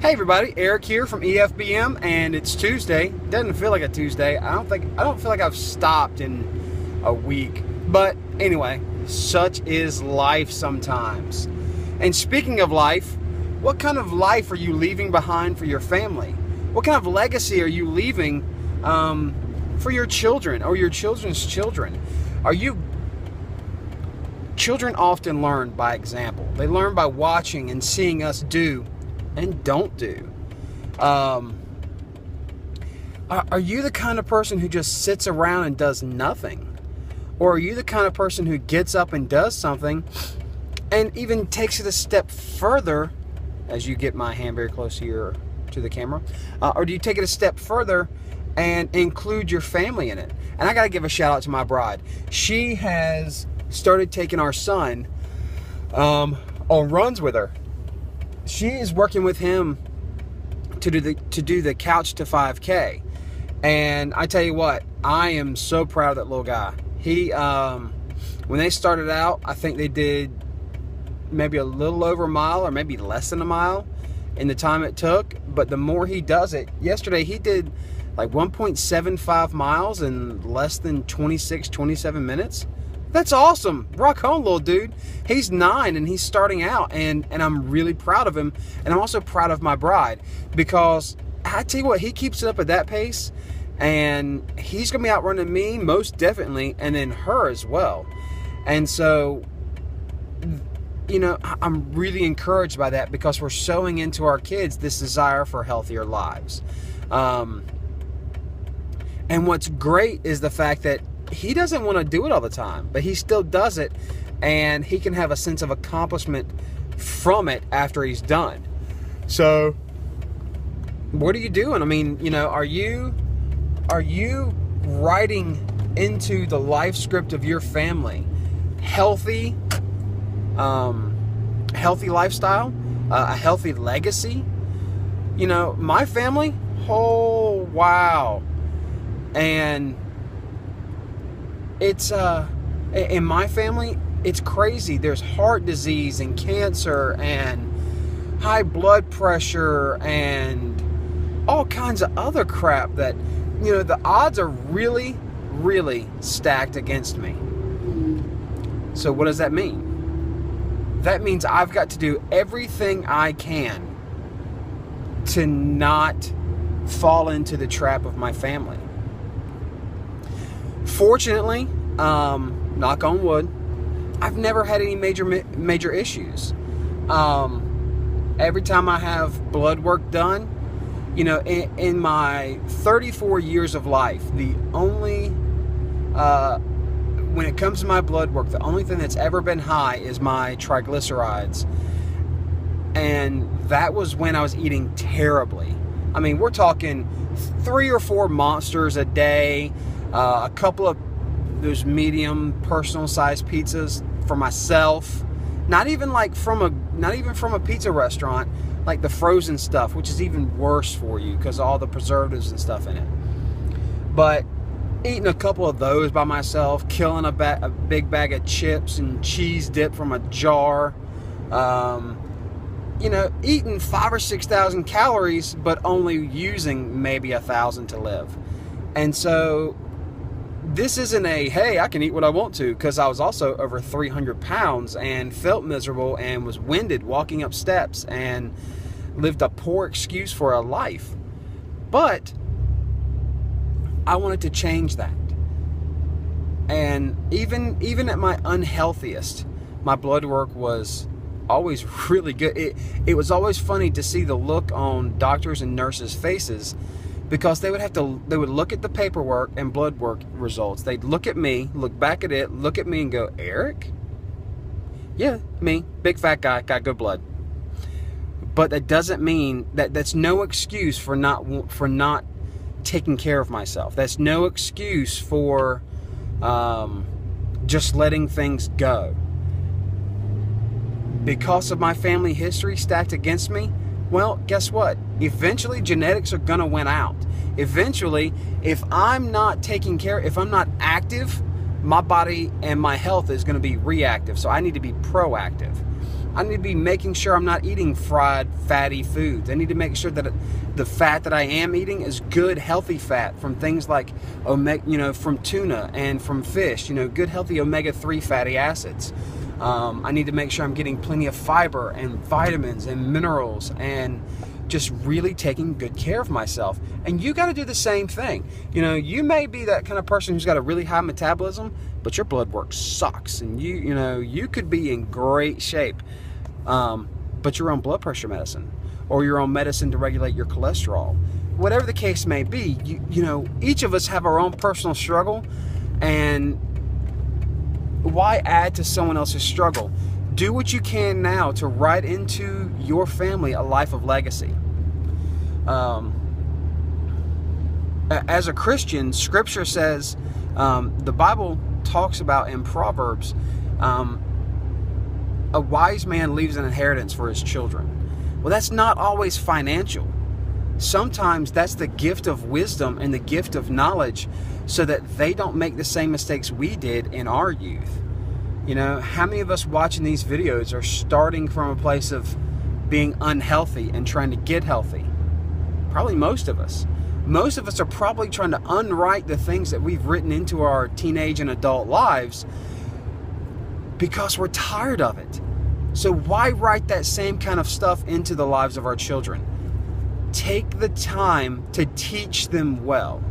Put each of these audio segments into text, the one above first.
Hey everybody, Eric here from EFBM, and it's Tuesday. Doesn't feel like a Tuesday. I don't feel like I've stopped in a week. But anyway, such is life sometimes. And speaking of life, what kind of life are you leaving behind for your family? What kind of legacy are you leaving for your children or your children's children? Children often learn by example. They learn by watching and seeing us do and don't do. Are you the kind of person who just sits around and does nothing? Or are you the kind of person who gets up and does something and even takes it a step further, as you get my hand very close here to the camera, or do you take it a step further and include your family in it? And I got to give a shout out to my bride. She has started taking our son on runs with her. She is working with him to do the couch to 5K, and I tell you what, I am so proud of that little guy. He when they started out, I think they did maybe a little over a mile or maybe less than a mile in the time it took, but the more he does it, yesterday he did like 1.75 miles in less than 27 minutes. That's awesome. Rock on, little dude. He's 9 and he's starting out, and I'm really proud of him. And I'm also proud of my bride, because I tell you what, he keeps it up at that pace, and he's going to be outrunning me most definitely, and then her as well. And so, you know, I'm really encouraged by that, because we're sowing into our kids this desire for healthier lives. And what's great is the fact that he doesn't want to do it all the time, but he still does it, and he can have a sense of accomplishment from it after he's done. So what are you doing? I mean, you know, are you writing into the life script of your family healthy lifestyle, a healthy legacy? You know, my family, oh wow. And it's in my family, it's crazy. There's heart disease and cancer and high blood pressure and all kinds of other crap that, you know, the odds are really, really stacked against me. So what does that mean? That means I've got to do everything I can to not fall into the trap of my family. Fortunately, knock on wood, I've never had any major issues. Every time I have blood work done, you know, in my 34 years of life, the only, when it comes to my blood work, the only thing that's ever been high is my triglycerides. And that was when I was eating terribly. I mean, we're talking 3 or 4 monsters a day, a couple of those medium personal sized pizzas for myself, not even from a pizza restaurant, like the frozen stuff, which is even worse for you because of all the preservatives and stuff in it. But eating a couple of those by myself, killing a big bag of chips and cheese dip from a jar, you know, eating 5,000 or 6,000 calories, but only using maybe 1,000 to live. And so this isn't a, hey, I can eat what I want to, because I was also over 300 pounds and felt miserable and was winded walking up steps and lived a poor excuse for a life. But I wanted to change that. And even at my unhealthiest, my blood work was always really good. It was always funny to see the look on doctors and nurses' faces, because they would look at the paperwork and blood work results. They'd look at me, look back at it, look at me and go, Eric? Yeah, me, big fat guy, got good blood. But that doesn't mean that's no excuse for not taking care of myself. That's no excuse for just letting things go. Because of my family history stacked against me, well, guess what? Eventually, genetics are going to win out. Eventually, if I'm not active, my body and my health is going to be reactive. So I need to be proactive. I need to be making sure I'm not eating fried, fatty foods. I need to make sure that the fat that I am eating is good, healthy fat from things like omega, from tuna and from fish. Good, healthy omega-3 fatty acids. I need to make sure I'm getting plenty of fiber and vitamins and minerals and just really taking good care of myself. And you got to do the same thing. You may be that kind of person who's got a really high metabolism, but your blood work sucks, and you could be in great shape, but you're on blood pressure medicine, or you're on medicine to regulate your cholesterol. Whatever the case may be, each of us have our own personal struggle, and why add to someone else's struggle? Do what you can now to write into your family a life of legacy. As a Christian, Scripture says, the Bible talks about in Proverbs, a wise man leaves an inheritance for his children. Well, that's not always financial. Sometimes that's the gift of wisdom and the gift of knowledge, so that they don't make the same mistakes we did in our youth. How many of us watching these videos are starting from a place of being unhealthy and trying to get healthy? Probably most of us. Most of us are probably trying to unwrite the things that we've written into our teenage and adult lives because we're tired of it. So why write that same kind of stuff into the lives of our children? Take the time to teach them well.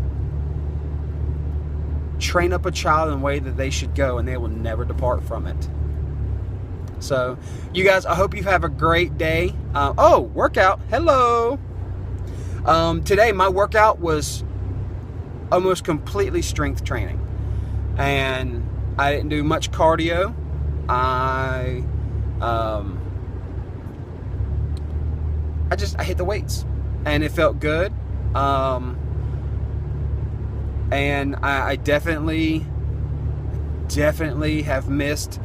Train up a child in the way that they should go, and they will never depart from it. So, you guys, I hope you have a great day. Workout. Hello. Today, my workout was almost completely strength training. And I didn't do much cardio. I hit the weights. And it felt good. And I definitely have missed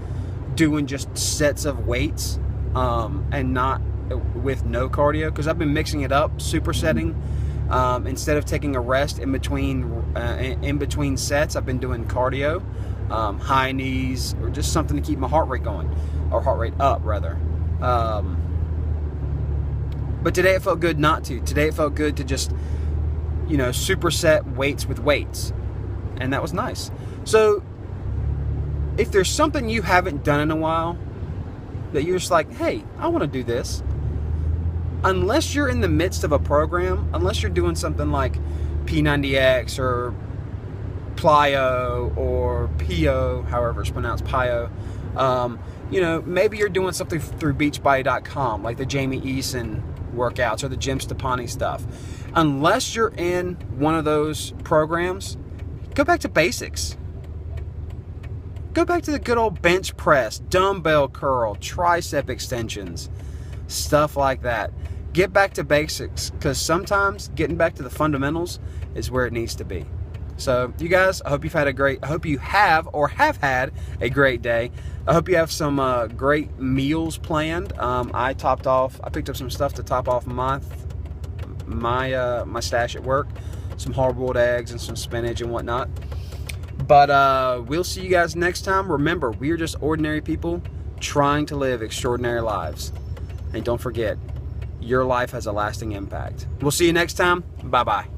doing just sets of weights and not with no cardio, because I've been mixing it up, supersetting. Instead of taking a rest in between sets, I've been doing cardio, high knees, or just something to keep my heart rate going, or heart rate up rather. But today it felt good not to. Today it felt good to just superset weights with weights, and that was nice. So if there's something you haven't done in a while that you're just like, hey, I want to do this, unless you're in the midst of a program, unless you're doing something like P90X or Plyo or PO, however it's pronounced, PIO, maybe you're doing something through Beachbody.com, like the Jamie Eason workouts or the Jim Stepani stuff. Unless you're in one of those programs, go back to basics. Go back to the good old bench press, dumbbell curl, tricep extensions, stuff like that. Get back to basics, because sometimes getting back to the fundamentals is where it needs to be. So, you guys, I hope you have had a great day. I hope you have some great meals planned. I picked up some stuff to top off my stash at work, some hard-boiled eggs and some spinach and whatnot. But we'll see you guys next time. Remember, we are just ordinary people trying to live extraordinary lives. And don't forget, your life has a lasting impact. We'll see you next time. Bye-bye.